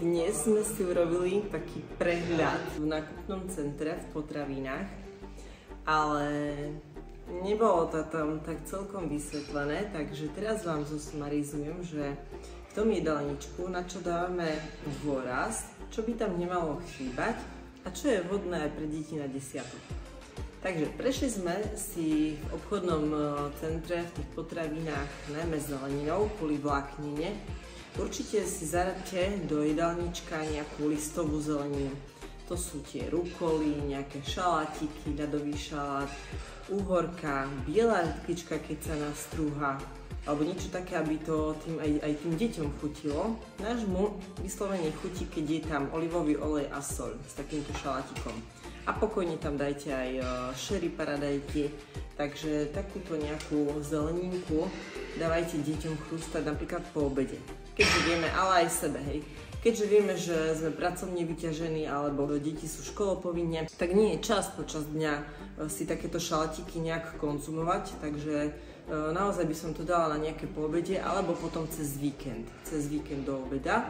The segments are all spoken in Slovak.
Dnes sme si urobili taký prehľad v nákupnom centre v potravinách, ale nebolo to tam tak celkom vysvetlené, takže teraz vám zosumarizujem, že v tom jedálničku, na čo dávame dôraz, čo by tam nemalo chýbať a čo je vhodné aj pre deti na desiatok. Takže prešli sme si v obchodnom centre v tých potravinách najmä zeleninou kvôli vláknine. Určite si zaradte do jedálnička nejakú listovú zeleninu. To sú tie rukoly, nejaké šalátiky, ľadový šalát, uhorka, biela redkvička, keď sa nastrúha, alebo niečo také, aby to aj tým deťom chutilo. Nášmu vyslovene chutí, keď je tam olivový olej a soľ s takýmto šalátikom. A pokojne tam dajte aj sherry paradajky, takže takúto nejakú zeleninku dávajte deťom chrústať napríklad po obede. Keďže vieme, ale aj sebe, hej. Keďže vieme, že sme pracovne vyťažení alebo deti sú školopovinne, tak nie je čas počas dňa si takéto šalatiky nejak konzumovať, takže naozaj by som to dala na nejaké poobede alebo potom cez víkend do obeda.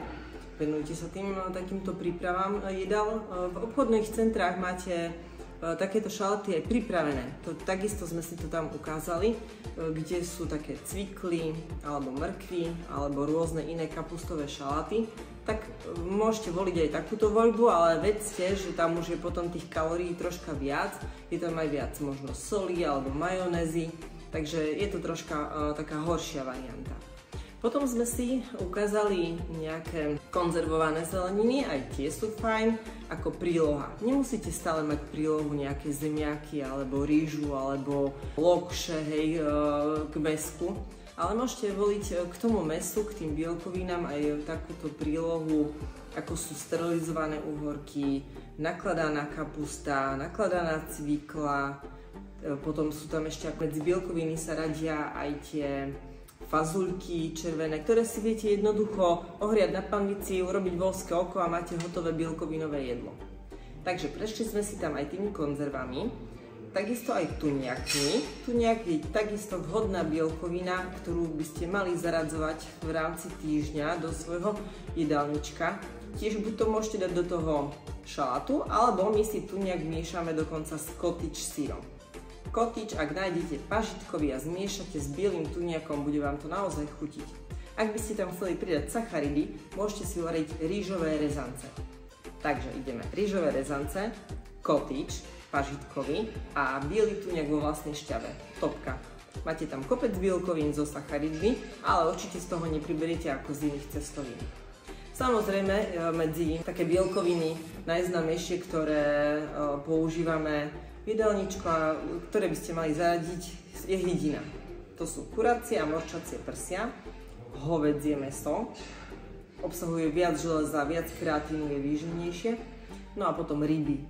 Venujte sa takýmto prípravám jedál. V obchodných centrách máte takéto šalaty aj pripravené. Takisto sme si to tam ukázali, kde sú také cvikly, alebo mrkvy, alebo rôzne iné kapustové šalaty. Tak môžete voliť aj takúto voľbu, ale vedzte, že tam už je potom tých kalórií troška viac. Je tam aj viac možno soli alebo majonézy, takže je to troška taká horšia varianta. Potom sme si ukázali nejaké konzervované zeleniny, aj tie sú fajn, ako príloha. Nemusíte stále mať prílohu nejaké zemiaky, alebo rýžu, alebo lokše, hej, k mäsku. Ale môžete voliť k tomu mäsu, k tým bielkovinám aj takúto prílohu, ako sú sterilizované uhorky, nakladaná kapusta, nakladaná cvikla, potom sú tam ešte medzi bielkoviny sa radia aj tie fazuľky červené, ktoré si viete jednoducho ohriať na panvici, urobiť voľské oko a máte hotové bielkovinové jedlo. Takže prešli sme si tam aj tými konzervami, takisto aj tuniakmi. Tuniak je takisto vhodná bielkovina, ktorú by ste mali zaradzovať v rámci týždňa do svojho jedálnička. Tiež buď to môžete dať do toho šalátu, alebo my si tuniak miešame dokonca s cottage sírom. Cottage, ak nájdete pažitkový a zmiešate s bielým tuniakom, bude vám to naozaj chutiť. Ak by ste tam chceli pridať sacharidy, môžete si uvariť rýžové rezance. Takže ideme rýžové rezance, cottage, pažitkový a biely tuniak vo vlastnej šťave. Topka. Máte tam kopec bielkovín so sacharidmi, ale určite z toho nepriberiete ako z iných cestovín. Samozrejme, medzi také bielkoviny najznámejšie, ktoré používame jedálničko, ktoré by ste mali zaradiť, je hydina. To sú kuracie a morčacie prsia, hovädzie mäso, obsahuje viac železa, viac kreatínu, je výživnejšie. No a potom ryby.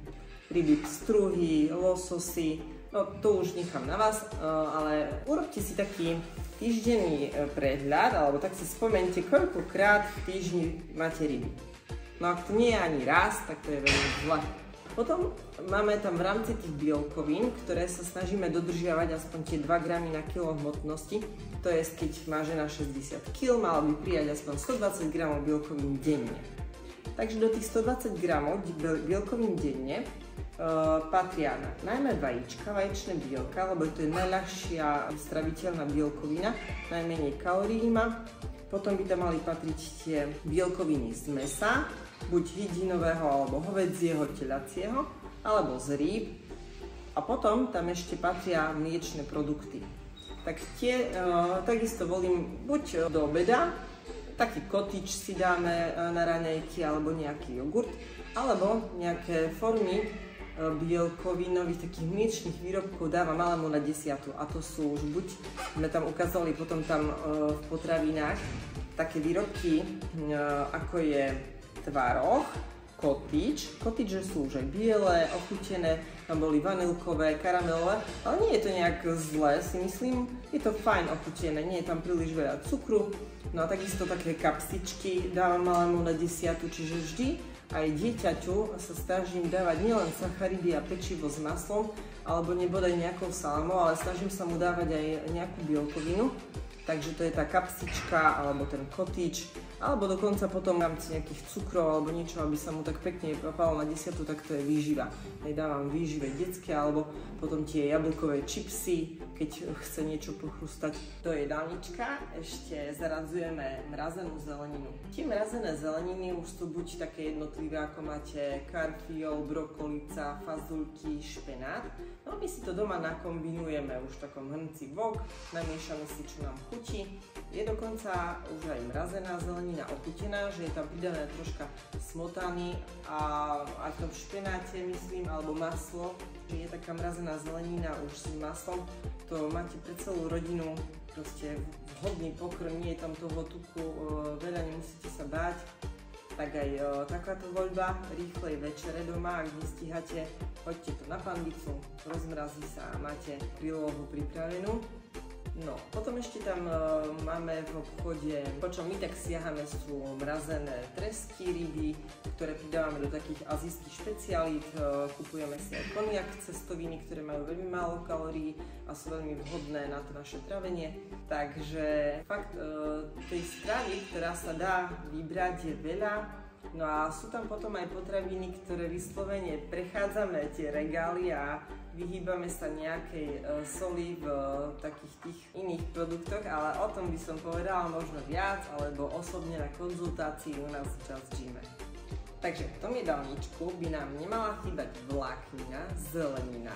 Ryby pstruhy, lososy, no to už nechám na vás, ale urobte si taký týždenný prehľad, alebo tak si spomente, koľkokrát v týždni máte ryby. No ak to nie je ani raz, tak to je veľmi zle. Potom máme tam v rámci tých bielkovín, ktoré sa snažíme dodržiavať aspoň tie 2 gramy na kilo hmotnosti. To je, keď má žena 60 kg, mala by prijať aspoň 120 gramov bielkovín denne. Takže do tých 120 gramov bielkovín denne patria najmä vajíčka, vaječné bielka, lebo to je najľahšia straviteľná bielkovina, najmenej kalórií má. Potom by tam mali patriť tie bielkoviny z mäsa, buď hydinového, alebo hovädzieho, telacieho, alebo z rýb. A potom tam ešte patria mliečne produkty. Tak tie takisto volím buď do obeda, taký cottage si dáme na raňajky, alebo nejaký jogurt, alebo nejaké formy bielkovinových takých mliečných výrobkov dávam malému na desiatu. A to sú už buď, sme tam ukázali potom tam v potravinách, také výrobky, ako je tvaroh, cottage sú už aj biele, ochutené, tam boli vanilkové, karamelové, ale nie je to nejak zlé, si myslím, je to fajn ochutené, nie je tam príliš veľa cukru. No a takisto také kapsičky dávam malému na desiatu, čiže vždy aj dieťaťu sa snažím dávať nielen sacharidy a pečivo s maslom, alebo nebodaj nejakou salamou, ale snažím sa mu dávať aj nejakú bielkovinu. Takže to je tá kapsička, alebo ten kotič, alebo dokonca potom v rámci nejakých cukrov alebo niečo, aby sa mu tak pekne papalo na desiatu, tak to je výživa. Hej, dávam výžive detské, alebo potom tie jablkové čipsy, keď chce niečo pochrustať. Do jedálnička ešte zaradzujeme mrazenú zeleninu. Tie mrazené zeleniny už sú buď také jednotlivé, ako máte karfiol, brokolica, fazulky, špenát. No my si to doma nakombinujeme už v takom hrnci wok, namiešame si, čo nám chutí. Je dokonca už aj mrazená zelenina ochutená, že je tam pridané troška smotany a aj v tom špenáte, myslím, alebo maslo, že je taká mrazená zelenina už s maslom. To máte pre celú rodinu proste vhodný pokrm, nie je tam toho tuku veľa, nemusíte sa báť. Tak aj takáto voľba rýchlej večere doma, ak nestíhate, hoďte to na panvicu, rozmrazí sa a máte prílohu pripravenú. No, potom ešte tam máme v obchode, po čom my tak siahame, sú mrazené tresky, ryby, ktoré pridávame do takých azijských špecialít. Kupujeme si aj koniak cestoviny, ktoré majú veľmi málo kalórií a sú veľmi vhodné na to naše trávenie. Takže fakt tej stravy, ktorá sa dá vybrať, je veľa. No a sú tam potom aj potraviny, ktoré vyslovene prechádzame tie regály a vyhýbame sa nejakej soli v takých tých iných produktoch, ale o tom by som povedala možno viac, alebo osobne na konzultácii u nás v Just Gyme. Takže v tom jedálničku by nám nemala chýbať vláknina, zelenina,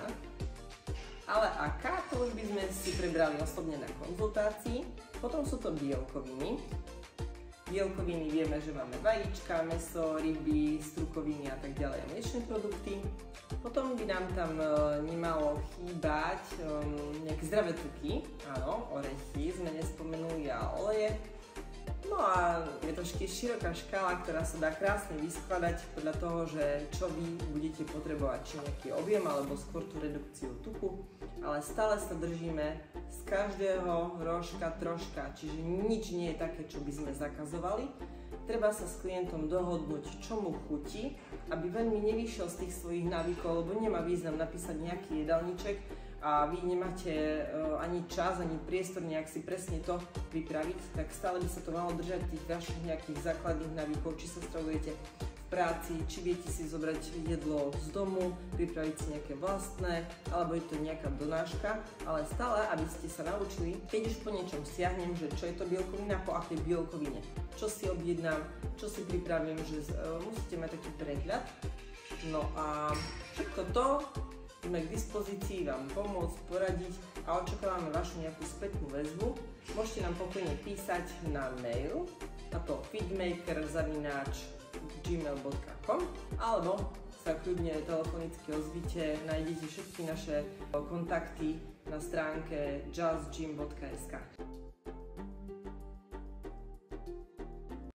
ale aká, to už by sme si prebrali osobne na konzultácii. Potom sú to bielkoviny. Bielkoviny vieme, že máme vajíčka, mäso, ryby, strukoviny a tak ďalej, a mliečne produkty. Potom by nám tam nemalo chýbať nejaké zdravé tuky, áno, orechy sme nespomenuli a oleje. No a je trošky široká škála, ktorá sa dá krásne vyskladať podľa toho, že čo vy budete potrebovať, či nejaký objem alebo skôr tú redukciu tuku. Ale stále sa držíme z každého rožka troška, čiže nič nie je také, čo by sme zakazovali. Treba sa s klientom dohodnúť, čo mu chutí, aby veľmi nevyšiel z tých svojich návykov, lebo nemá význam napísať nejaký jedálniček a vy nemáte ani čas, ani priestor nejak si presne to pripraviť, tak stále by sa to malo držať tých vašich nejakých základných návykov, či sa stravujete v práci, či viete si zobrať jedlo z domu, pripraviť si nejaké vlastné, alebo je to nejaká donáška, ale stále, aby ste sa naučili, keď už po niečom siahnem, že čo je to bielkovina, po akej bielkovine, čo si objednám, čo si pripravím, že musíte mať taký prehľad. No a všetko to sme k dispozícii vám pomôcť, poradiť a očakávame vašu nejakú spätnú väzbu. Môžete nám pokojne písať na mail, a to feedmaker@gmail.com, alebo sa kľudne telefonicky ozvite, nájdete všetky naše kontakty na stránke justgym.sk.